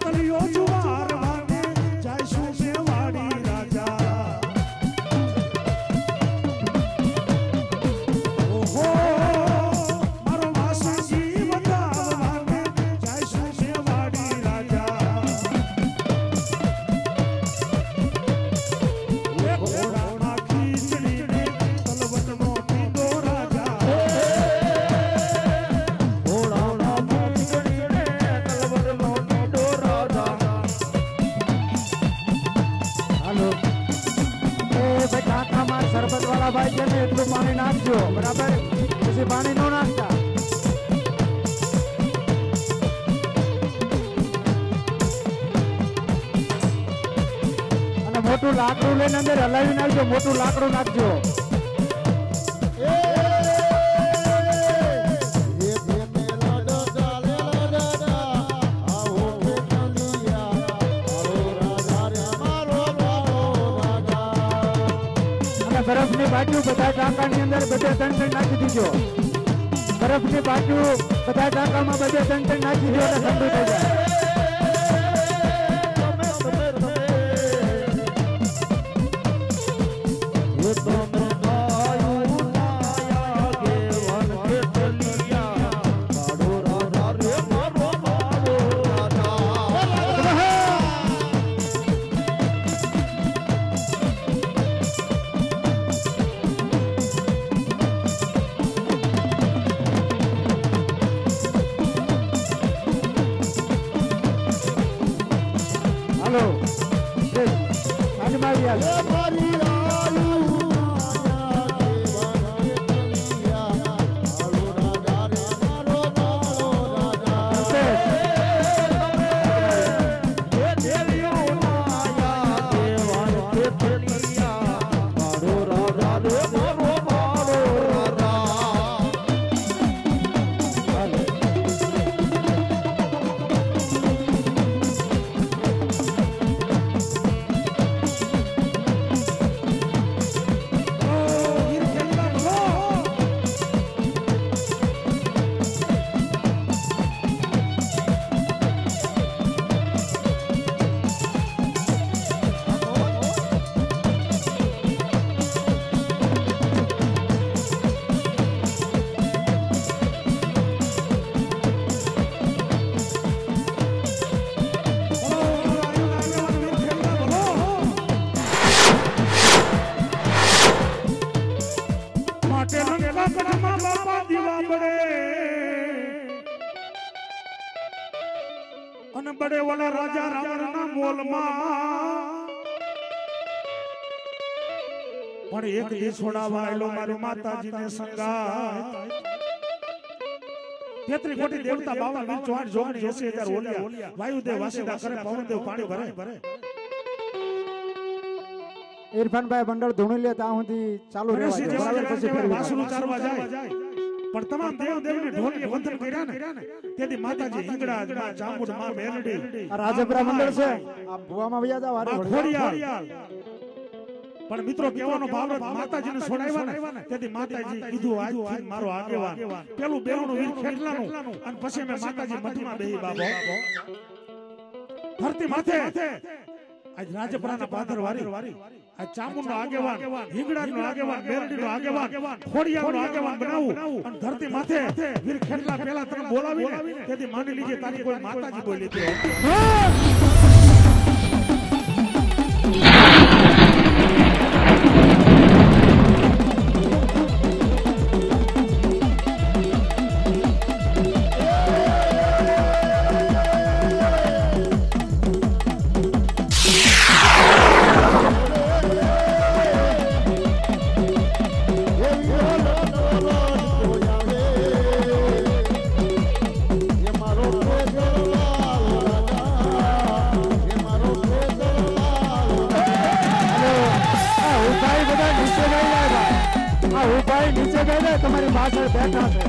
તલિયો જુવાર વાગે જાયશું મેવાડી રાજા ઓહો મારો વાસંગી બતાવ વાગે જાયશું મેવાડી રાજા ઘોડાના ખીચડીને તલવટનો પીંડો રાજા સરબત વાળા ભાઈ છે ને એટલું પાણી નાખજો બરાબર પછી પાણી ન નાખતા અને મોટું લાકડું લઈને અંદર હલાવી નાખજો મોટું લાકડું નાખજો બરફની બાજુ બધા ટાંકાની અંદર બધે તણ નાખી દીજો બરફની બાજુ બધા ટાંકામાં બધે તણ નાખી દો એટલે ઠંડુ થઈ જાય બડે વાલા રાજા રાવણના મોલમાં પણ એક દી છોડાવાયેલો મારી માતાજીને સંગાય 33 કોટી દેવતા 52 ચોર જોગણી 80000 ઓલિયા વાયુદેવ વાસીદા કરે પવનદેવ પાણી ભરે ઇરફાનભાઈ મંડળ ધૂણી લે ત્યાં સુધી ચાલુ રહેવા પછી વાસણું ચારવા જાય પણ તમામ દેવ દેવને ઢોલીએ વંદન કર્યા ને તેથી માતાજી હિંગળાજ માં ચામુંડ માં મેલડી આ રાજપરા મંડળ છે આ ભુવામાં વયા જાવ આરે ખોડિયાલ પણ મિત્રો કહેવાનો ભાવ માતાજીને છોડાવ્યા ને તેથી માતાજી કીધું આજથી મારો આગેવાન પેલું બેહણું વીર ખેટલાનું અને પછી અમે માતાજી મઠમાં બેહી બાબો ધરતી માથે આજ રાજપરાના પાદર વારી આ ચામુંડનો આગેવાન હિંગળાનો આગેવાન મેરડીનો આગેવાન ખોડિયાનો આગેવાન બનાવું અને ધરતી માથે વીર ખેટલા પહેલા તને બોલાવીને તેથી માની લીજે તારી કોઈ માતાજી બોલી હતી તમારી પાછળ બેઠા છે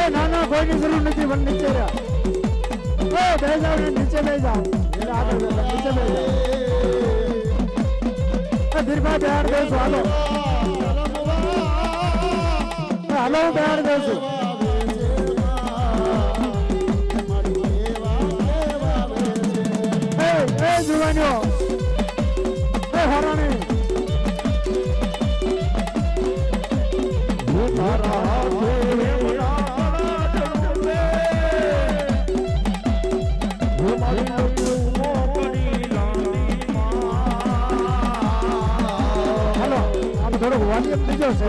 ના ના કોઈની જરૂર નથી પણ નીચે રહ્યા બે જાવ ને નીચે બે જાવ એટલે આગળ નીચે બે જાવ ધીરભાઈ બહાર દઈશું હાલો હાલો હું બહાર દઉં છું જુવાનીઓ હરાણી હાલો આમ થોડોક વાલી બીજો છે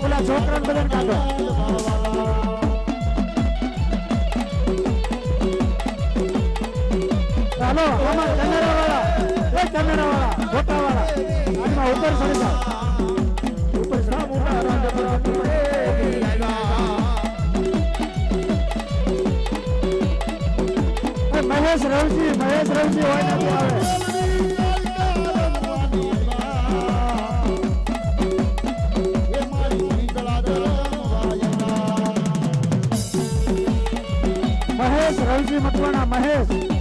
ઓલા છોકરા બધાને કાઢો હાલો આમાં કેમેરા વાળા ફોટા વાળા આમાં ઉપર ચડી જાઓ ઉપર સા મોટા મહેશ રવજી હોય નથી આવે મહેશ રવજી મકવાણા મહેશ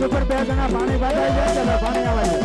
ઉપર 2 જણા પાણી બાંધાઈ જાય છે પાણી આવે છે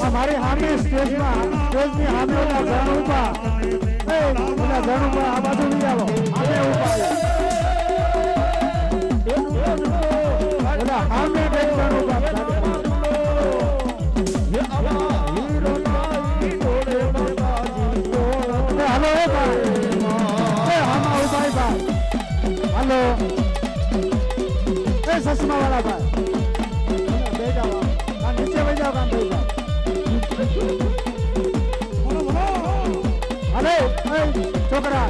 हमारे हामे स्टेज में हामे ओला जनुबा ओला जनुबा आ बाजू नहीं आवो हामे ऊपर ओला हामे देख जनुबा ये आवा हीरो लाई डोले बाबाजी हेलो भाई ए हामा उबाई भाई हेलो ए ससमा वाला भाई बैठ जाओ नीचे बैठ जाओ काम बैठ जाओ अरे छोकरा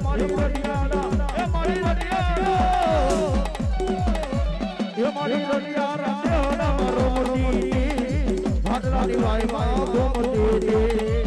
મારી રડિયાડા એ મારી રડિયાડા એ મારી રડિયાડા મારો મોટી ભાડલાની વાયમાં ગોમતી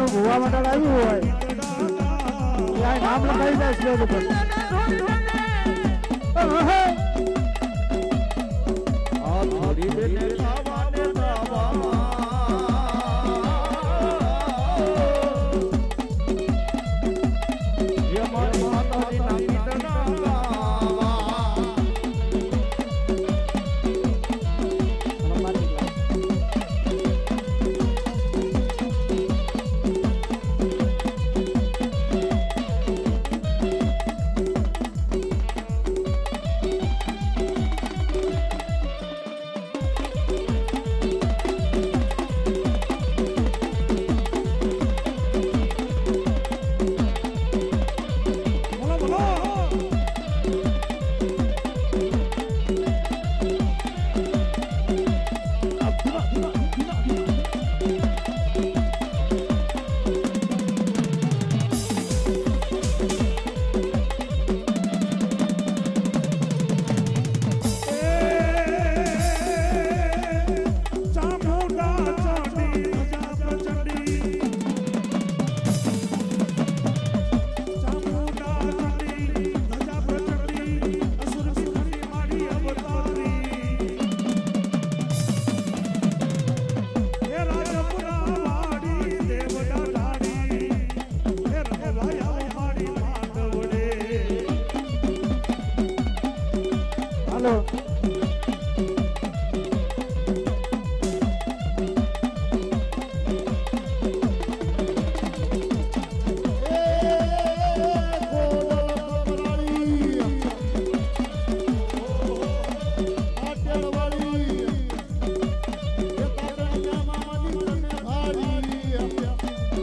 ભુવા મંડળ આવ્યું હોય ત્યાં નામ લખાઈ જાય સ્લેબ ઉપર આ થોડી બેને ખાવાને ખાવા યે મારી માતાજી ના ગીતના ગાવા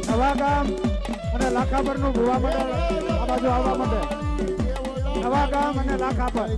નવાગામ અને લાખાપર નું ભુવા મંડળ આ બાજુ આવવા માટે નવાગામ અને લાખાપર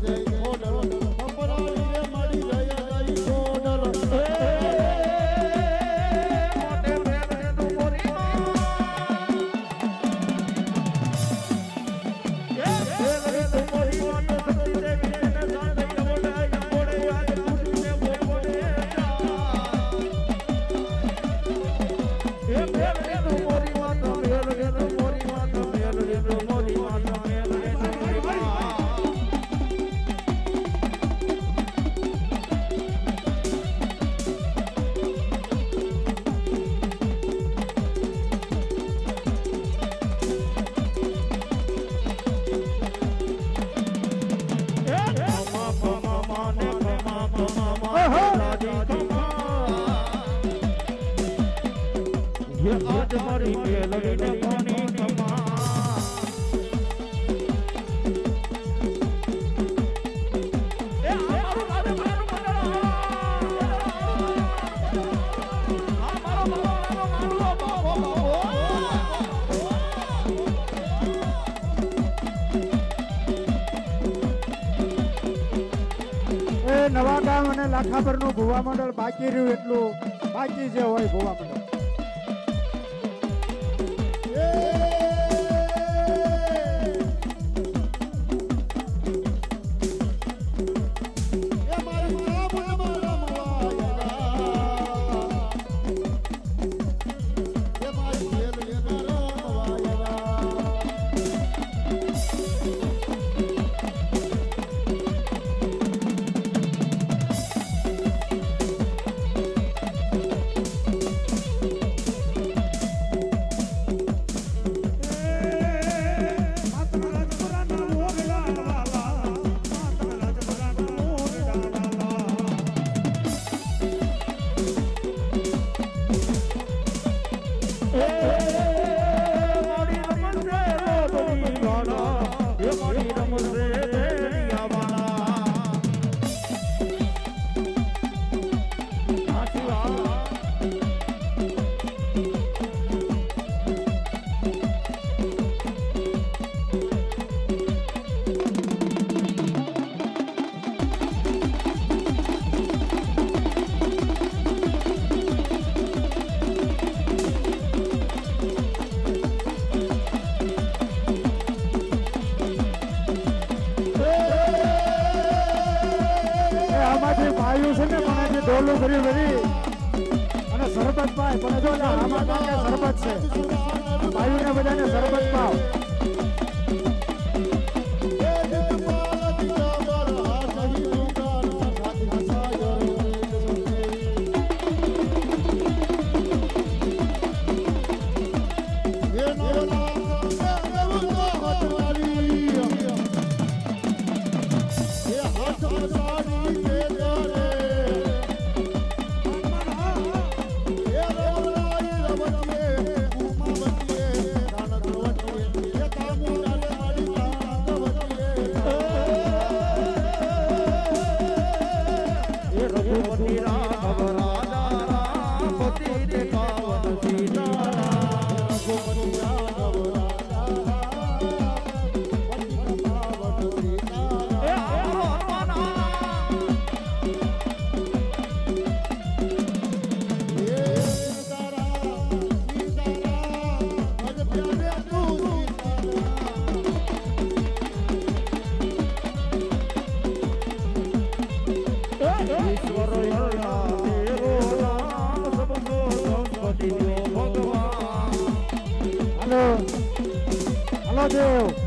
નવાગામ અને લાખાપર નું ભુવા મંડળ બાકી રહ્યું એટલું બાકી જે હોય ભુવા મંડળ બધી ભાઈઓ છે ને પણ હજી ડોલું ભરી ભરી અને શરબત પાય પણ જો આમાં કાંકે શરબત છે ભાઈઓને બધાને શરબત પાવ હલો દેવ